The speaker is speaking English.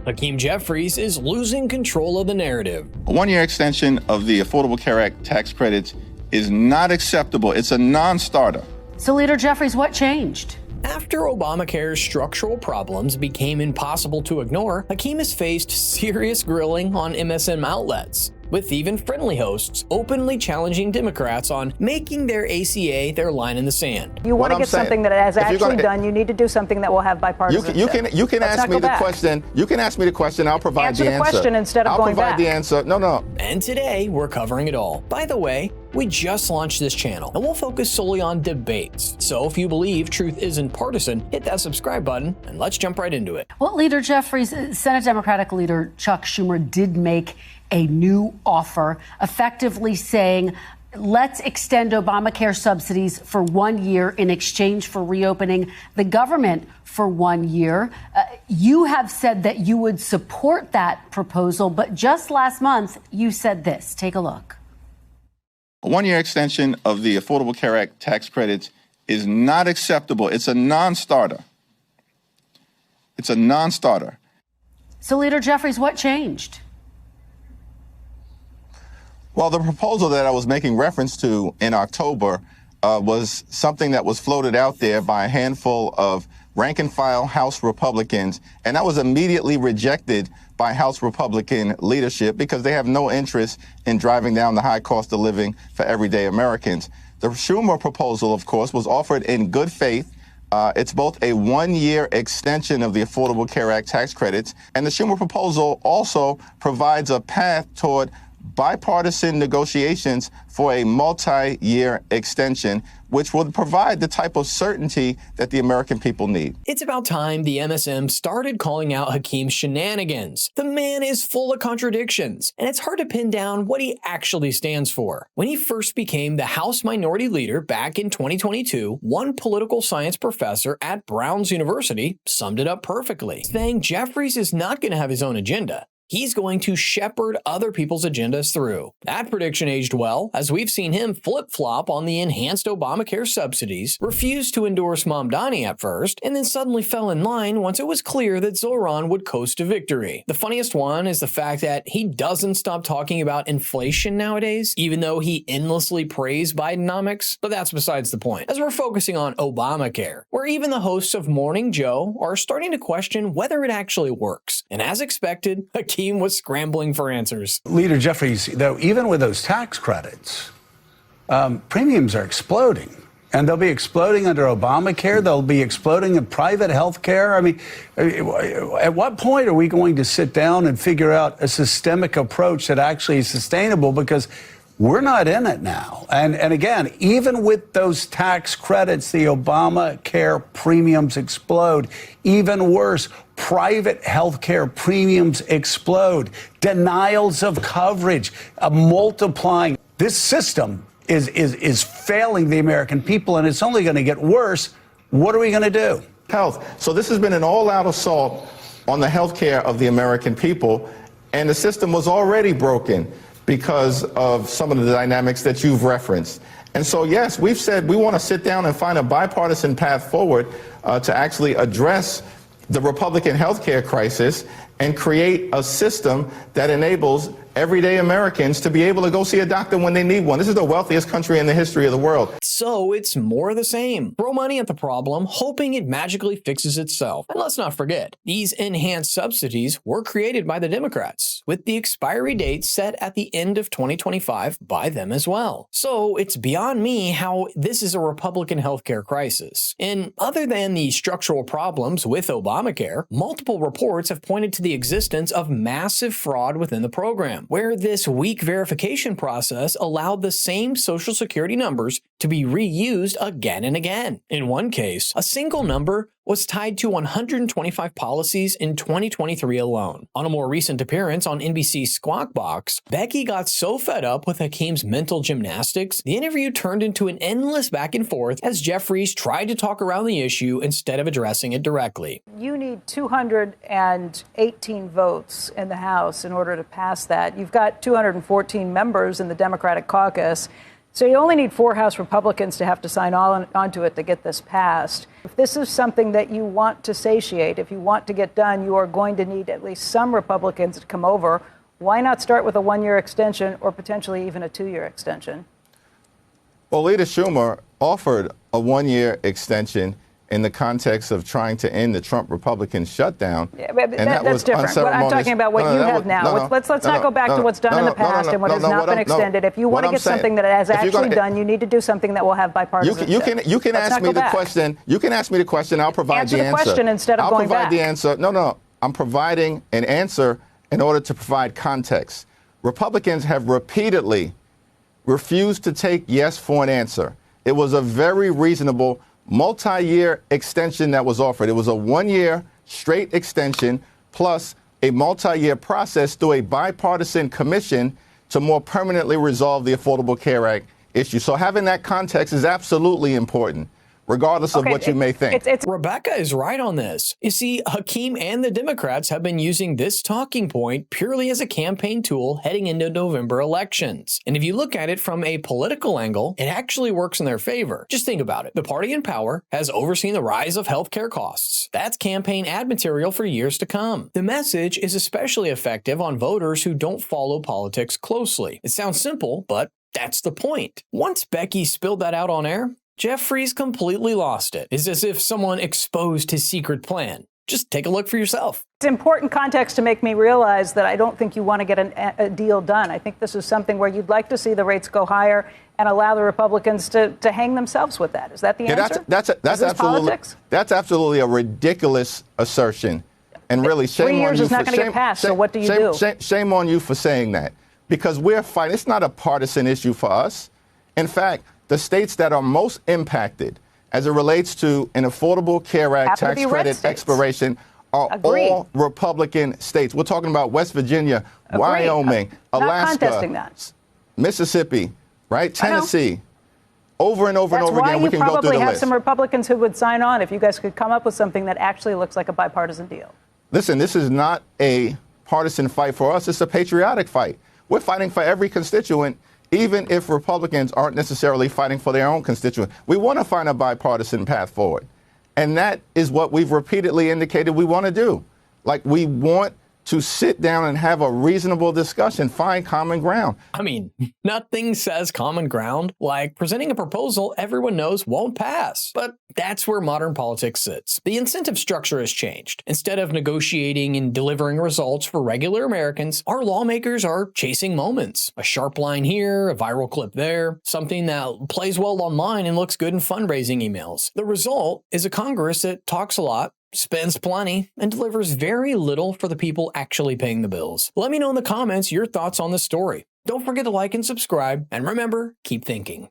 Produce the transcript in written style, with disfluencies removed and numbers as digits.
Hakeem Jeffries is losing control of the narrative. A one-year extension of the Affordable Care Act tax credits is not acceptable. It's a non-starter. So, Leader Jeffries, what changed? After Obamacare's structural problems became impossible to ignore, Hakeem has faced serious grilling on MSM outlets, with even friendly hosts openly challenging Democrats on making their ACA their line in the sand. You want to get something that is actually done, you need to do something that will have bipartisan. You can ask me the question. You can ask me the question. I'll provide the answer. Answer the question instead of going back. I'll provide the answer. No. And today, we're covering it all. By the way, we just launched this channel, and we'll focus solely on debates. So if you believe truth isn't partisan, hit that subscribe button, and let's jump right into it. Well, Leader Jeffries, Senate Democratic leader Chuck Schumer did make a new offer, effectively saying, let's extend Obamacare subsidies for 1 year in exchange for reopening the government for 1 year. You have said that you would support that proposal, but just last month, you said this. Take a look. A one-year extension of the Affordable Care Act tax credits is not acceptable. It's a non-starter. It's a non-starter. So, Leader Jeffries, what changed? Well, the proposal that I was making reference to in October was something that was floated out there by a handful of rank-and-file House Republicans, and that was immediately rejected by House Republican leadership because they have no interest in driving down the high cost of living for everyday Americans. The Schumer proposal, of course, was offered in good faith. It's both a one-year extension of the Affordable Care Act tax credits, and the Schumer proposal also provides a path toward bipartisan negotiations for a multi-year extension, which would provide the type of certainty that the American people need. It's about time the MSM started calling out Hakeem's shenanigans. The man is full of contradictions, and it's hard to pin down what he actually stands for. When he first became the House Minority Leader back in 2022, one political science professor at Brown's University summed it up perfectly, saying Jeffries is not going to have his own agenda. He's going to shepherd other people's agendas through. That prediction aged well, as we've seen him flip-flop on the enhanced Obamacare subsidies, refused to endorse Mamdani at first, and then suddenly fell in line once it was clear that Zoran would coast to victory. The funniest one is the fact that he doesn't stop talking about inflation nowadays, even though he endlessly praised Bidenomics, but that's besides the point, as we're focusing on Obamacare, where even the hosts of Morning Joe are starting to question whether it actually works. And as expected, Hakeem was scrambling for answers. Leader Jeffries, though, even with those tax credits, premiums are exploding. And they'll be exploding under Obamacare. They'll be exploding in private health care. I mean, at what point are we going to sit down and figure out a systemic approach that actually is sustainable? Because we're not in it now. And again, even with those tax credits, the Obamacare premiums explode. Even worse, private health care premiums explode. Denials of coverage multiplying. This system is failing the American people, and it's only going to get worse. What are we going to do? Health. So this has been an all-out assault on the health care of the American people, and the system was already broken because of some of the dynamics that you've referenced. And so, yes, we've said we want to sit down and find a bipartisan path forward to actually address the Republican health care crisis and create a system that enables everyday Americans to be able to go see a doctor when they need one. This is the wealthiest country in the history of the world. So it's more of the same. Throw money at the problem, hoping it magically fixes itself. And let's not forget, these enhanced subsidies were created by the Democrats, with the expiry date set at the end of 2025 by them as well. So it's beyond me how this is a Republican healthcare crisis. And other than the structural problems with Obamacare, multiple reports have pointed to the existence of massive fraud within the program, where this weak verification process allowed the same Social Security numbers to be reused again and again. In one case, a single number was tied to 125 policies in 2023 alone. On a more recent appearance on NBC's Squawk Box, Becky got so fed up with Hakeem's mental gymnastics, the interview turned into an endless back and forth as Jeffries tried to talk around the issue instead of addressing it directly. You need 218 votes in the House in order to pass that. You've got 214 members in the Democratic caucus. So you only need 4 House Republicans to have to sign onto it to get this passed. If this is something that you want to satiate, if you want to get done, you are going to need at least some Republicans to come over. Why not start with a 1-year extension or potentially even a 2-year extension? Well, Leader Schumer offered a 1-year extension in the context of trying to end the Trump Republican shutdown. Yeah, but that's different. I'm talking about what you have now. Let's not go back to what's done in the past and what has not been extended. If you want to get something that has actually done, you need to do something that will have bipartisanship. You can ask me the question. You can ask me the question. I'll provide the answer. Answer the question instead of going back. I'll provide the answer. No. I'm providing an answer in order to provide context. Republicans have repeatedly refused to take yes for an answer. It was a very reasonable multi-year extension that was offered. It was a 1-year straight extension plus a multi-year process through a bipartisan commission to more permanently resolve the Affordable Care Act issue. So having that context is absolutely important, regardless of what you may think. Rebecca is right on this. You see, Hakeem and the Democrats have been using this talking point purely as a campaign tool heading into November elections. And if you look at it from a political angle, it actually works in their favor. Just think about it. The party in power has overseen the rise of healthcare costs. That's campaign ad material for years to come. The message is especially effective on voters who don't follow politics closely. It sounds simple, but that's the point. Once Becky spilled that out on air, Jeffries completely lost it. It's as if someone exposed his secret plan. Just take a look for yourself. It's important context to make me realize that I don't think you want to get a deal done. I think this is something where you'd like to see the rates go higher and allow the Republicans to hang themselves with that. Is that the answer? That's absolutely politics? That's absolutely a ridiculous assertion. And really, shame on you. 3 years is not going to get passed, so what do you do? Shame on you for saying that. Because we're fighting. It's not a partisan issue for us. In fact, the states that are most impacted as it relates to an Affordable Care Act tax credit expiration are all Republican states. We're talking about West Virginia, Wyoming, Alaska, Mississippi, right? Tennessee. Over and over and over again, we can go through the list. That's why you probably have some Republicans who would sign on if you guys could come up with something that actually looks like a bipartisan deal. Listen, this is not a partisan fight for us. It's a patriotic fight. We're fighting for every constituent, even if Republicans aren't necessarily fighting for their own constituent. We want to find a bipartisan path forward. And that is what we've repeatedly indicated we want to do. Like, we want to sit down and have a reasonable discussion, find common ground. I mean, nothing says common ground like presenting a proposal everyone knows won't pass. But that's where modern politics sits. The incentive structure has changed. Instead of negotiating and delivering results for regular Americans, our lawmakers are chasing moments. A sharp line here, a viral clip there, something that plays well online and looks good in fundraising emails. The result is a Congress that talks a lot, spends plenty, and delivers very little for the people actually paying the bills. Let me know in the comments your thoughts on this story. Don't forget to like and subscribe, and remember, keep thinking.